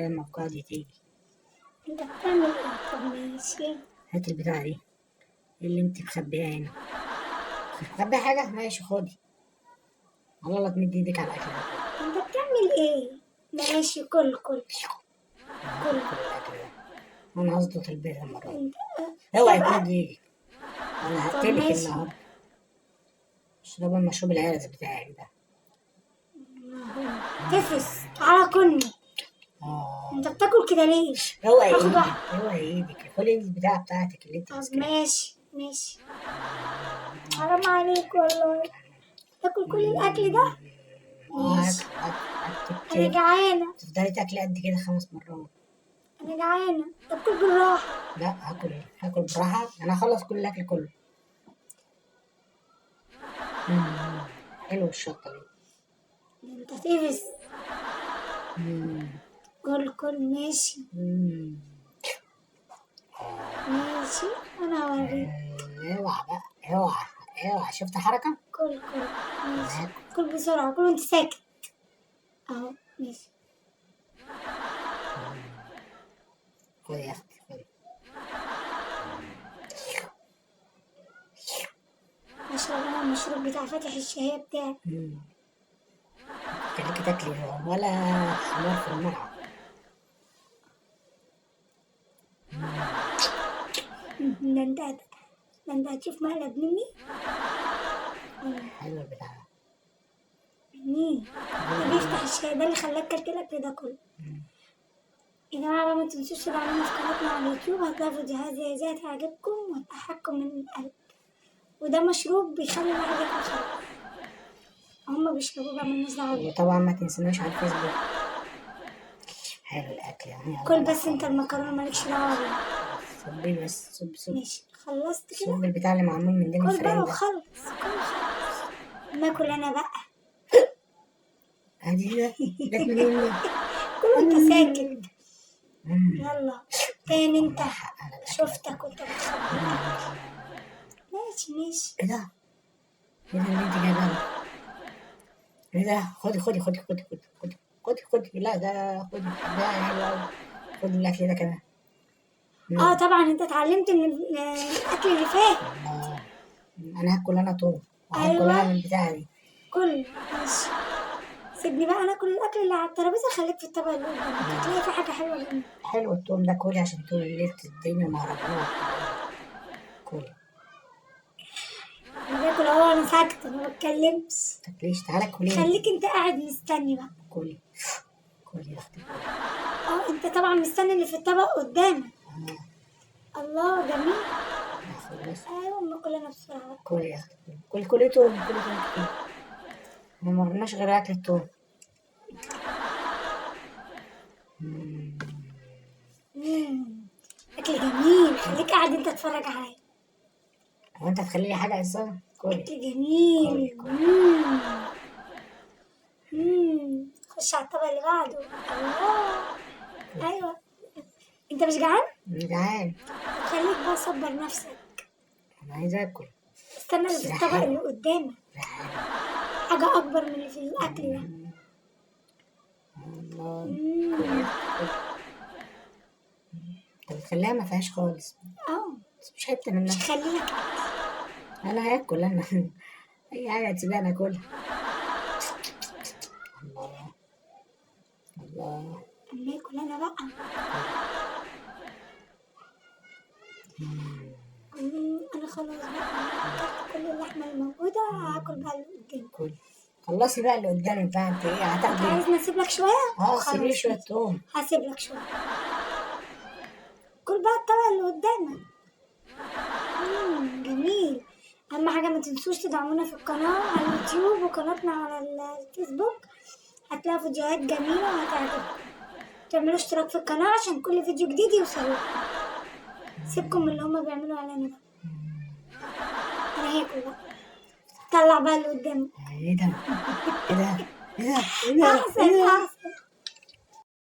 ولا لما القاضي تيجي. انت بتعمل ايه؟ طب ماشي. هات البتاعة دي اللي انت مخبيها هنا. مخبيها حاجة؟ ماشي خدي. على الله تمد ايدك على الأكل ده. انت بتعمل ايه؟ ماشي كل كل كل الأكل ده. أنا هظبط البيت المرة دي. انت اوعي طب تمد ايدك. أنا طب هقتلك ماشي. النهاردة. اشرب المشروب العرس بتاعك ده. تفس تعالى كلني. انت بتاكل كده ليه؟ اوعي هاخد ايدك. واحدة. اوعي ايدك. خدي البتاعة بتاعتك اللي انت طب ماسكاها. ماشي ماشي. حرام عليك والله، تاكل كل الاكل ده؟ ماشي. انا هاكل. جعانة. تفضلي تاكلي قد كده 5 مرات. انا جعانة، تاكل بالراحة. لا هاكل براحة. أنا هخلص كل الأكل كله. حلو الشطة دي. انت تفس. كل كل ماشي. ماشي انا هوريك. اوعى بقى. اوعى شفت حركة؟ كل كل ماشي. كل بسرعة، كل وانت ساكت. اهو ماشي. خدي يا أختي خدي. اشرب انا المشروب بتاع فاتح الشهية بتاعي. خليكي تاكلي ولا حمار في الملعب. ده انت هتشوف مقلب مني. حلو البتاع ده. مين؟ ده بيفتح الشهية، ده اللي خلاك كلت الاكل ده كله. يا جماعة بقى ما تنسوش تدعمونا في قناتنا على اليوتيوب، هتلاقوا فيديوهات زي دي تعجبكم وتضحككم من القلب. وده مشروب بيخلي الواحد ياكل خلاص. هما بيشربوه بقى مالناش دعوة بيه. وطبعا ما تنسوناش على الفيسبوك. حلو الأكل يعني. كل بس انت المكرونة مالكش دعوة بيه. صبي بس. صب. ماشي خلصت كده. صب البتاع اللي معمول من دين كل بقى الفران ده. وخلص. كل خلص. ناكل انا بقى. ادي ده جت منين؟ كل وانت ساكت. يلا تاني انت. شفتك وانت بتخبي. ماشي ماشي. ايه ده؟ ايه ده اللي انت جايباه؟ ايه ده؟ خدي. لا ده خدي. ده حلو قوي. خدي الاكل ده كمان. اه طبعا انت اتعلمت من الاكل اللي فات. انا هاكل انا طول. وهاكل ايوه انا من البتاعه دي. كل ماشي. سيبني بقى انا اكل الاكل اللي على الترابيزه، خليك في الطبق اللي قدامك هتلاقي في حاجه حلوه جدا. حلو التوم ده. كلي عشان طول الليل تديني مهرجانات. كلي. انا باكل اهو، انا ساكته ما بتكلمش. تاكليش. تعالى كلي. خليك انت قاعد مستني بقى. كلي يا اختي. اه انت طبعا مستني اللي في الطبق قدامك. الله جميل. خلاص. ايوه اما كلنا بسرعه. كلي يا اختي. كلي توم كتير. ما مرناش غير اكل التوم. اكل جميل، خليك قاعد انت تتفرج عليا. هو انت هتخلي لي حاجه اساسا؟ كلي. اكل جميل. خش على الطبق اللي بعده. الله. ايوه انت مش جعان؟ جعان. خليك بقى صبر نفسك. انا عايز اكل. استنى اللي في الطبق اللي قدامك. حاجة أكبر من اللي في الأكل ده. الله. انت بتخليها ما فيهاش خالص. بس مش حته منها. مش هخلي لك أكل. انا هاكل انا. اي حاجه تسيبها انا اكلها. الله. أما آكل أنا بقى. أنا خلاص بقى أكلت كل اللحمة الموجودة، هاكل بقى اللي قدامي. كل. خلصي بقى اللي قدامك بقى. انت ايه أنت هتاكلي؟ عايزني أسيب لك شوية؟ سيبي لي شويه توم. هسيب لك شوية. كل بقى الطبق اللي قدامك. جميل. أهم حاجة ما تنسوش تدعمونا في القناة على اليوتيوب وقناتنا على الفيسبوك، هتلاقوا فيديوهات جميلة وهتعجبكم. تعملوا اشتراك في القناة عشان كل فيديو جديد يوصلكم. سيبكم من اللي هما بيعملوا علينا ده. أنا هاكل بقى. طلع بقى اللي قدامك. ايه ده؟ أحسن.